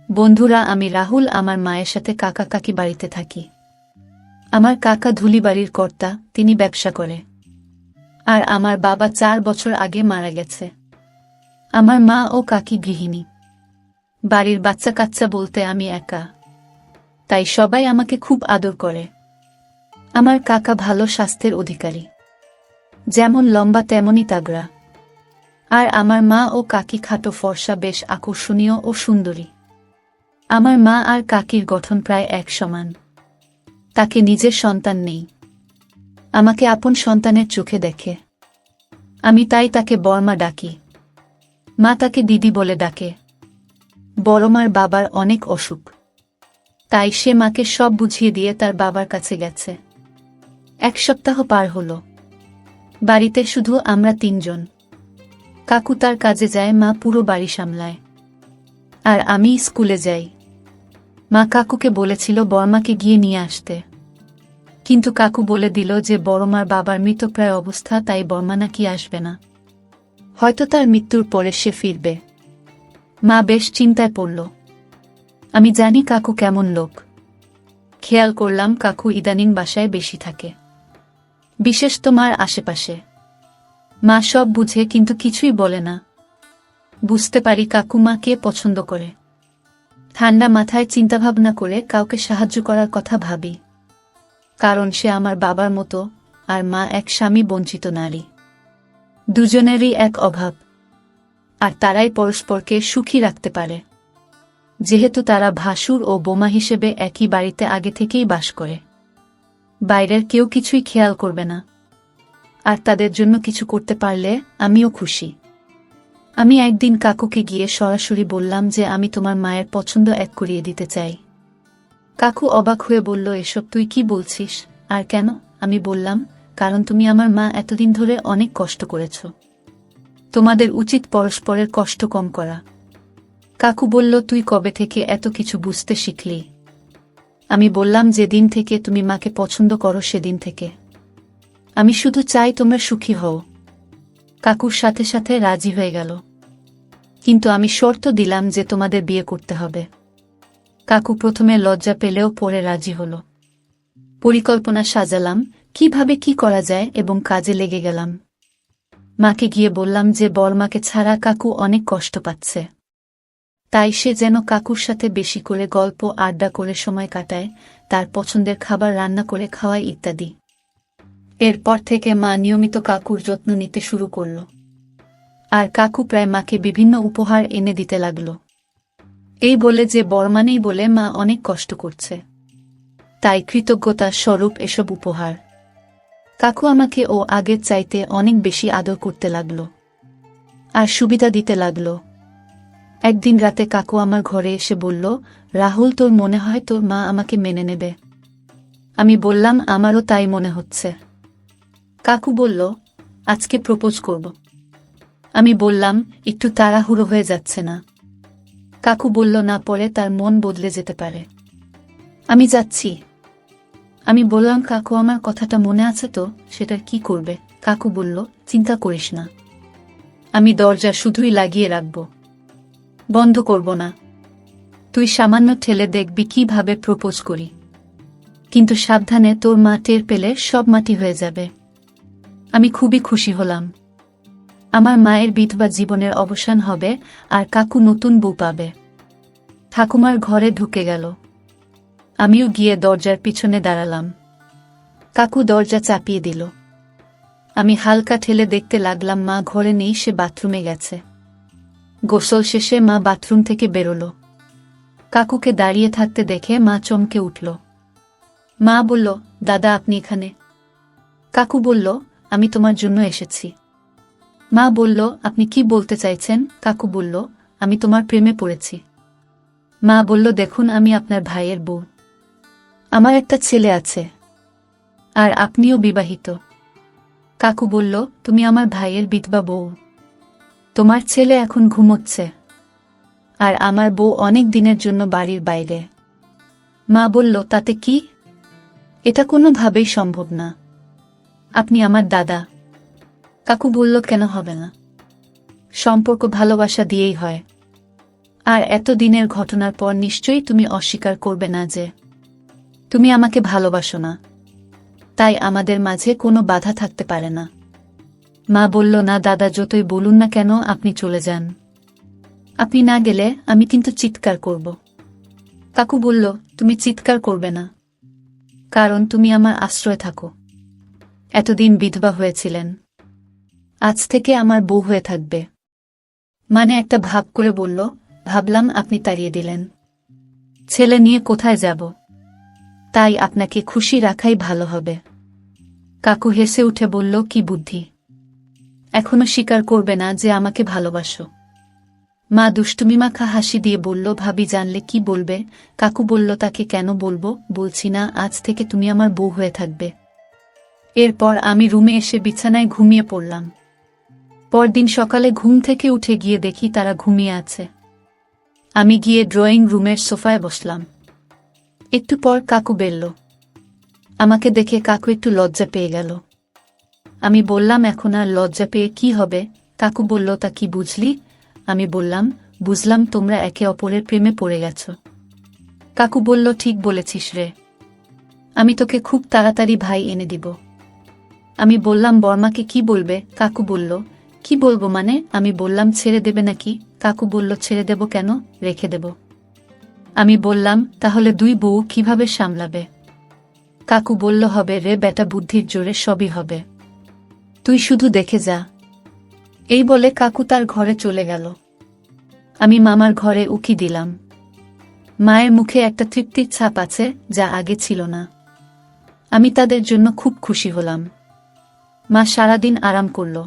বন্ধুরা, আমি রাহুল। আমার মায়ের সাথে কাকা কাকি বাড়িতে থাকি। আমার কাকা ধুলিবাড়ির কর্তা, তিনি ব্যবসা করে। আর আমার বাবা 4 বছর আগে মারা গেছে। আমার মা ও কাকি গৃহিণী। বাড়ির বাচ্চা কাচ্চা বলতে আমি একা, তাই সবাই আমাকে খুব আদর করে। আমার কাকা ভালো স্বাস্থ্যের অধিকারী, যেমন লম্বা তেমনই তাগড়া। আর আমার মা ও কাকি খাটো ফর্সা, বেশ আকর্ষণীয় ও সুন্দরী। আমার মা আর কাকির গঠন প্রায় এক সমান। তাকে নিজের সন্তান নেই, আমাকে আপন সন্তানের চোখে দেখে। আমি তাই তাকে বর্মা ডাকি। মা তাকে দিদি বলে ডাকে। বড়মার বাবার অনেক অসুখ, তাই সে মাকে সব বুঝিয়ে দিয়ে তার বাবার কাছে গেছে। 1 সপ্তাহ পার হলো। বাড়িতে শুধু আমরা 3 জন। কাকু তার কাজে যায়, মা পুরো বাড়ি সামলায়। আর আমি স্কুলে যাই। মা কাকুকে বলেছিল বর্মাকে গিয়ে নিয়ে আসতে, কিন্তু কাকু বলে দিল যে বড়মার বাবার মৃতপ্রায় অবস্থা, তাই বর্মা নাকি আসবে না। হয়তো তার মৃত্যুর পরে সে ফিরবে। মা বেশ চিন্তায় পড়ল। আমি জানি কাকু কেমন লোক। খেয়াল করলাম কাকু ইদানিং বাসায় বেশি থাকে, বিশেষত মার আশেপাশে। মা সব বুঝে কিন্তু কিছুই বলে না। বুঝতে পারি কাকু মাকে পছন্দ করে। ঠান্ডা মাথায় চিন্তাভাবনা করে কাউকে সাহায্য করার কথা ভাবি, কারণ সে আমার বাবার মতো, আর মা এক স্বামী বঞ্চিত নারী। দুজনেরই এক অভাব, আর তারাই পরস্পরকে সুখী রাখতে পারে, যেহেতু তারা ভাসুর ও বোমা হিসেবে একই বাড়িতে আগে থেকেই বাস করে। বাইরের কেউ কিছুই খেয়াল করবে না, আর তাদের জন্য কিছু করতে পারলে আমিও খুশি। আমি একদিন কাকুকে গিয়ে সরাসরি বললাম যে আমি তোমার মায়ের পছন্দ এক করিয়ে দিতে চাই। কাকু অবাক হয়ে বলল, এসব তুই কি বলছিস, আর কেন? আমি বললাম, কারণ তুমি আমার মা এতদিন ধরে অনেক কষ্ট করেছ। তোমাদের উচিত পরস্পরের কষ্ট কম করা। কাকু বলল, তুই কবে থেকে এত কিছু বুঝতে শিখলি? আমি বললাম, যেদিন থেকে তুমি মাকে পছন্দ করো সেদিন থেকে। আমি শুধু চাই তোমরা সুখী হও। কাকুর সাথে সাথে রাজি হয়ে গেল, কিন্তু আমি শর্ত দিলাম যে তোমাদের বিয়ে করতে হবে। কাকু প্রথমে লজ্জা পেলেও পরে রাজি হল। পরিকল্পনা সাজালাম, কিভাবে কি করা যায়, এবং কাজে লেগে গেলাম। মাকে গিয়ে বললাম যে বড়মাকে ছাড়া কাকু অনেক কষ্ট পাচ্ছে, তাই সে যেন কাকুর সাথে বেশি করে গল্প আড্ডা করে সময় কাটায়, তার পছন্দের খাবার রান্না করে খাওয়ায় ইত্যাদি। এরপর থেকে মা নিয়মিত কাকুর যত্ন নিতে শুরু করল, আর কাকু প্রায় মাকে বিভিন্ন উপহার এনে দিতে লাগল, এই বলে যে বড়মা নেই বলে মা অনেক কষ্ট করছে, তাই কৃতজ্ঞতার স্বরূপ এসব উপহার। কাকু আমাকে ও আগের চাইতে অনেক বেশি আদর করতে লাগল, আর সুবিধা দিতে লাগল। একদিন রাতে কাকু আমার ঘরে এসে বলল, রাহুল, তোর মনে হয় তোর মা আমাকে মেনে নেবে? আমি বললাম, আমারও তাই মনে হচ্ছে। কাকু বলল, আজকে প্রপোজ করব। আমি বললাম, একটু তাড়াহুড়ো হয়ে যাচ্ছে না? কাকু বলল, না, পরে তার মন বদলে যেতে পারে। আমি যাচ্ছি। আমি বললাম, কাকু, আমার কথাটা মনে আছে তো? সেটা কি করবে? কাকু বলল, চিন্তা করিস না, আমি দরজা শুধুই লাগিয়ে রাখব, বন্ধ করব না। তুই সামান্য ঠেলে দেখবি কিভাবে প্রপোজ করি, কিন্তু সাবধানে, তোর মা টের পেলে সব মাটি হয়ে যাবে। আমি খুবই খুশি হলাম। আমার মায়ের বিধবা জীবনের অবসান হবে, আর কাকু নতুন বউ পাবে। ঠাকুমার ঘরে ঢুকে গেল। আমিও গিয়ে দরজার পিছনে দাঁড়ালাম। কাকু দরজা চাপিয়ে দিল। আমি হালকা ঠেলে দেখতে লাগলাম মা ঘরে নেই, সে বাথরুমে গেছে। গোসল শেষে মা বাথরুম থেকে বেরোল। কাকুকে দাঁড়িয়ে থাকতে দেখে মা চমকে উঠল। মা বলল, দাদা, আপনি এখানে? কাকু বলল, আমি তোমার জন্য এসেছি। মা বলল, আপনি কি বলতে চাইছেন? কাকু বলল, আমি তোমার প্রেমে পড়েছি। মা বলল, দেখুন, আমি আপনার ভাইয়ের বউ। আমার একটা ছেলে আছে, আর আপনিও বিবাহিত। কাকু বলল, তুমি আমার ভাইয়ের বিধবা বউ। তোমার ছেলে এখন ঘুমোচ্ছে, আর আমার বউ অনেক দিনের জন্য বাড়ির বাইরে। মা বলল, তাতে কি? এটা কোনোভাবেই সম্ভব না। আপনি আমার দাদা। কাকু বলল, কেন হবে না? সম্পর্ক ভালোবাসা দিয়েই হয়। আর এতদিনের ঘটনার পর নিশ্চয়ই তুমি অস্বীকার করবে না যে তুমি আমাকে ভালোবাসো না। তাই আমাদের মাঝে কোনো বাধা থাকতে পারে না। মা বলল, না দাদা, যতই বলুন না কেন আপনি চলে যান। আপনি না গেলে আমি কিন্তু চিৎকার করব। কাকু বলল, তুমি চিৎকার করবে না, কারণ তুমি আমার আশ্রয় থাকো। এতদিন বিধবা হয়েছিলেন, আজ থেকে আমার বউ হয়ে থাকবে। মানে একটা ভাব করে বলল, ভাবলাম আপনি তাড়িয়ে দিলেন, ছেলে নিয়ে কোথায় যাব, তাই আপনাকে খুশি রাখাই ভালো হবে। কাকু হেসে উঠে বলল, কি বুদ্ধি, এখনো স্বীকার করবে না যে আমাকে ভালোবাসো। মা দুষ্টুমি মাখা হাসি দিয়ে বলল, ভাবি জানলে কি বলবে। কাকু বলল, তাকে কেন বলবো, বলছি না, আজ থেকে তুমি আমার বউ হয়ে থাকবে। এরপর আমি রুমে এসে বিছানায় ঘুমিয়ে পড়লাম। পরদিন সকালে ঘুম থেকে উঠে গিয়ে দেখি তারা ঘুমিয়ে আছে। আমি গিয়ে ড্রয়িং রুমের সোফায় বসলাম। একটু পর কাকু বেরল। আমাকে দেখে কাকু একটু লজ্জা পেয়ে গেল। আমি বললাম, এখন আর লজ্জা পেয়ে কি হবে। কাকু বলল, তা কি বুঝলি? আমি বললাম, বুঝলাম তোমরা একে অপরের প্রেমে পড়ে গেছ। কাকু বলল, ঠিক বলেছিস রে, আমি তোকে খুব তাড়াতাড়ি ভাই এনে দিব। আমি বললাম, বর্মাকে কি বলবে? কাকু বলল, কি বলবো মানে? আমি বললাম, ছেড়ে দেবে নাকি? কাকু বলল, ছেড়ে দেব কেন, রেখে দেব। আমি বললাম, তাহলে দুই বউ কিভাবে সামলাবে? কাকু বলল, হবে রে বেটা, বুদ্ধির জোরে সবই হবে, তুই শুধু দেখে যা। এই বলে কাকু তার ঘরে চলে গেল। আমি মামার ঘরে উকি দিলাম। মায়ের মুখে একটা তৃপ্তির ছাপ আছে, যা আগে ছিল না। আমি তাদের জন্য খুব খুশি হলাম। মা সারাদিন আরাম করল,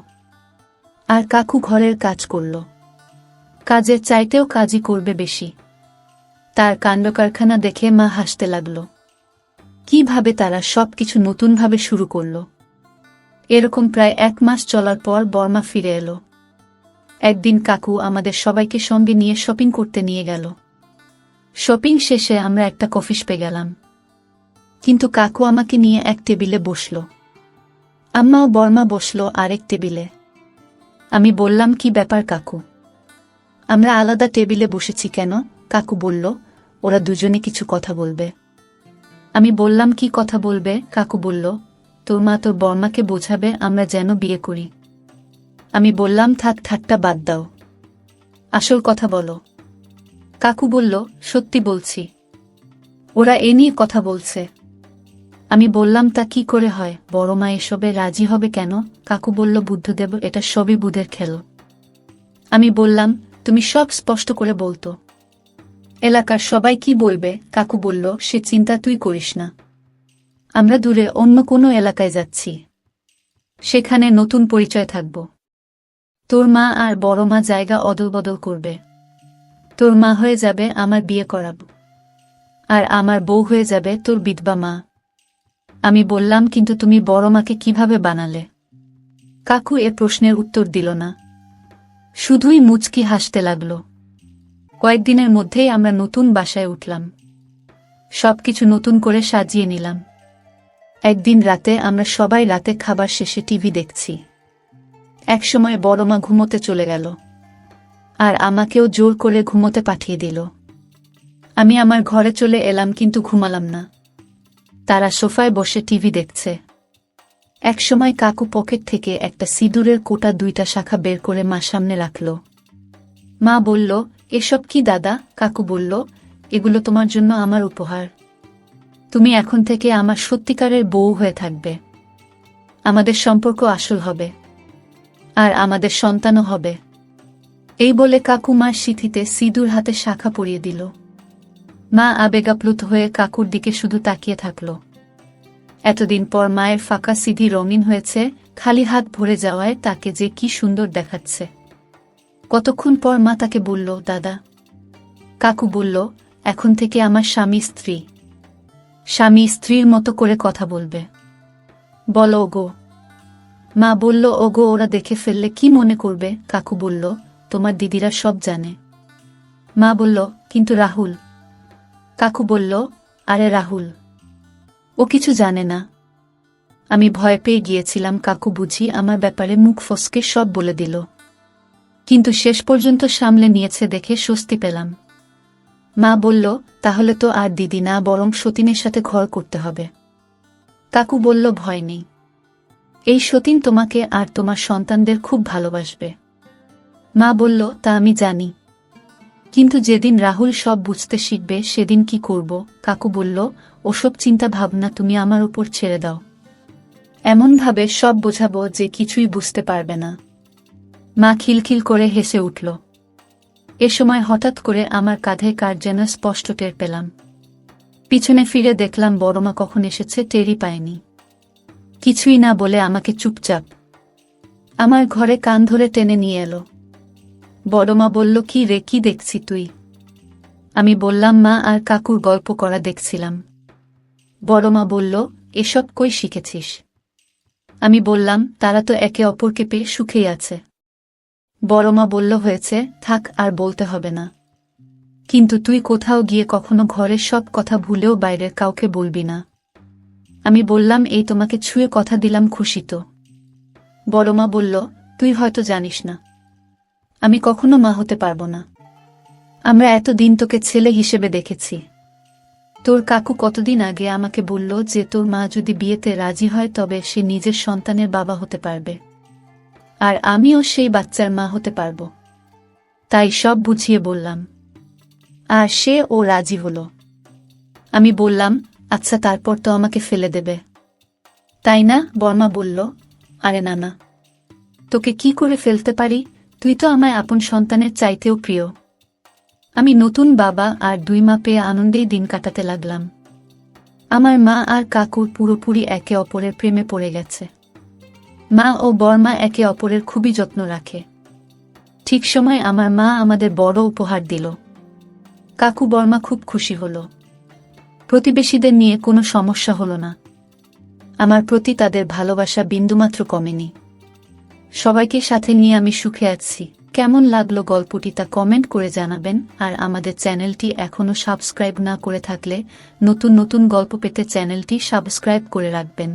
আর কাকু ঘরের কাজ করল। কাজের চাইতেও কাজই করবে বেশি। তার কাণ্ডকারখানা দেখে মা হাসতে লাগল। কিভাবে তারা সবকিছু নতুনভাবে শুরু করল। এরকম প্রায় 1 মাস চলার পর বর্মা ফিরে এলো। একদিন কাকু আমাদের সবাইকে সঙ্গে নিয়ে শপিং করতে নিয়ে গেল। শপিং শেষে আমরা একটা কফি শপে গেলাম, কিন্তু কাকু আমাকে নিয়ে এক টেবিলে বসল। আম্মা ও বর্মা বসল আরেক টেবিলে। আমি বললাম, কি ব্যাপার কাকু, আমরা আলাদা টেবিলে বসেছি কেন? কাকু বলল, ওরা দুজনে কিছু কথা বলবে। আমি বললাম, কি কথা বলবে? কাকু বলল, তোর মা তোর বর্মাকে বোঝাবে আমরা যেন বিয়ে করি। আমি বললাম, থাক, ঠাট্টা বাদ দাও, আসল কথা বলো। কাকু বলল, সত্যি বলছি, ওরা এ নিয়ে কথা বলছে। আমি বললাম, তা কি করে হয়? বড় মা এসবে রাজি হবে কেন? কাকু বলল, বুদ্ধদেব, এটা সবই বুধের খেল। আমি বললাম, তুমি সব স্পষ্ট করে বলতো, এলাকার সবাই কি বলবে? কাকু বলল, সে চিন্তা তুই করিস না, আমরা দূরে অন্য কোনো এলাকায় যাচ্ছি, সেখানে নতুন পরিচয় থাকব। তোর মা আর বড় মা জায়গা অদল বদল করবে। তোর মা হয়ে যাবে আমার বিয়ে করাব, আর আমার বউ হয়ে যাবে তোর বিধবা মা। আমি বললাম, কিন্তু তুমি বড় মাকে কিভাবে বানালে? কাকু এ প্রশ্নের উত্তর দিল না, শুধুই মুচকি হাসতে লাগল। কয়েকদিনের মধ্যেই আমরা নতুন বাসায় উঠলাম, সবকিছু নতুন করে সাজিয়ে নিলাম। একদিন রাতে আমরা সবাই রাতে খাবার শেষে টিভি দেখছি। একসময় বড় মা ঘুমোতে চলে গেল, আর আমাকেও জোর করে ঘুমোতে পাঠিয়ে দিল। আমি আমার ঘরে চলে এলাম, কিন্তু ঘুমালাম না। তারা সোফায় বসে টিভি দেখছে। একসময় কাকু পকেট থেকে একটা সিঁদুরের কোটা 2টা শাখা বের করে মা সামনে রাখল। মা বলল, এসব কি দাদা? কাকু বলল, এগুলো তোমার জন্য আমার উপহার। তুমি এখন থেকে আমার সত্যিকারের বউ হয়ে থাকবে। আমাদের সম্পর্ক আসল হবে, আর আমাদের সন্তানও হবে। এই বলে কাকু মার সিঁথিতে সিঁদুর হাতে শাখা পরিয়ে দিল। মা আবেগাপ্লুত হয়ে কাকুর দিকে শুধু তাকিয়ে থাকল। এতদিন পর মায়ের ফাঁকা সিঁথি রঙিন হয়েছে, খালি হাত ভরে যাওয়ায় তাকে যে কি সুন্দর দেখাচ্ছে। কতক্ষণ পর মা তাকে বলল, দাদা। কাকু বলল, এখন থেকে আমার স্বামী স্ত্রী। স্বামী স্ত্রীর মতো করে কথা বলবে। বলো ওগো। মা বলল, ওগো ওরা দেখে ফেললে কি মনে করবে? কাকু বলল, তোমার দিদিরা সব জানে। মা বলল, কিন্তু রাহুল? কাকু বলল, আরে রাহুল, ও কিছু জানে না। আমি ভয় পেয়ে গিয়েছিলাম কাকু বুঝি আমার ব্যাপারে মুখ ফসকে সব বলে দিল। কিন্তু শেষ পর্যন্ত সামলে নিয়েছে দেখে স্বস্তি পেলাম। মা বলল, তাহলে তো আর দিদি না, বরং সতীনের সাথে ঘর করতে হবে। কাকু বলল, ভয় নেই, এই সতীন তোমাকে আর তোমার সন্তানদের খুব ভালোবাসবে। মা বলল, তা আমি জানি, কিন্তু যেদিন রাহুল সব বুঝতে শিখবে সেদিন কি করব? কাকু বলল, ওসব চিন্তা ভাবনা তুমি আমার উপর ছেড়ে দাও। এমনভাবে সব বোঝাবো যে কিছুই বুঝতে পারবে না। মা খিলখিল করে হেসে উঠল। এ সময় হঠাৎ করে আমার কাঁধে কার যেন স্পষ্ট টের পেলাম। পিছনে ফিরে দেখলাম বড়মা কখন এসেছে টেরই পায়নি। কিছুই না বলে আমাকে চুপচাপ আমার ঘরে কান ধরে টেনে নিয়ে এলো। বড়মা বলল, কি রে, কি দেখছি তুই? আমি বললাম, মা আর কাকুর গল্প করা দেখছিলাম। বড়মা বলল, এসব কই শিখেছিস? আমি বললাম, তারা তো একে অপরকে পেয়ে সুখেই আছে। বড়মা বলল, হয়েছে, থাক, আর বলতে হবে না। কিন্তু তুই কোথাও গিয়ে কখনো ঘরের সব কথা ভুলেও বাইরের কাউকে বলবি না। আমি বললাম, এই তোমাকে ছুঁয়ে কথা দিলাম, খুশি তো? বড়মা বলল, তুই হয়তো জানিস না, আমি কখনো মা হতে পারবো না। আমরা এতদিন তোকে ছেলে হিসেবে দেখেছি। তোর কাকু কতদিন আগে আমাকে বলল যে তোর মা যদি বিয়েতে রাজি হয় তবে সে নিজের সন্তানের বাবা হতে পারবে, আর আমিও সেই বাচ্চার মা হতে পারব। তাই সব বুঝিয়ে বললাম, আর ও রাজি হলো। আমি বললাম, আচ্ছা, তারপর তো আমাকে ফেলে দেবে, তাই না? বর্মা বলল, আরে না না, তোকে কি করে ফেলতে পারি? তুই তো আমায় আপন সন্তানের চাইতেও প্রিয়। আমি নতুন বাবা আর 2 মা পেয়ে আনন্দেই দিন কাটাতে লাগলাম। আমার মা আর কাকুর পুরোপুরি একে অপরের প্রেমে পড়ে গেছে। মা ও বর্মা একে অপরের খুবই যত্ন রাখে। ঠিক সময় আমার মা আমাদের বড় উপহার দিল। কাকু বর্মা খুব খুশি হল। প্রতিবেশীদের নিয়ে কোনো সমস্যা হলো না। আমার প্রতি তাদের ভালোবাসা বিন্দুমাত্র কমেনি। সবাইকে সাথে নিয়ে আমি সুখে আছি। কেমন লাগলো গল্পটি তা কমেন্ট করে জানাবেন, আর আমাদের চ্যানেলটি এখনও সাবস্ক্রাইব না করে থাকলে নতুন নতুন গল্প পেতে চ্যানেলটি সাবস্ক্রাইব করে রাখবেন।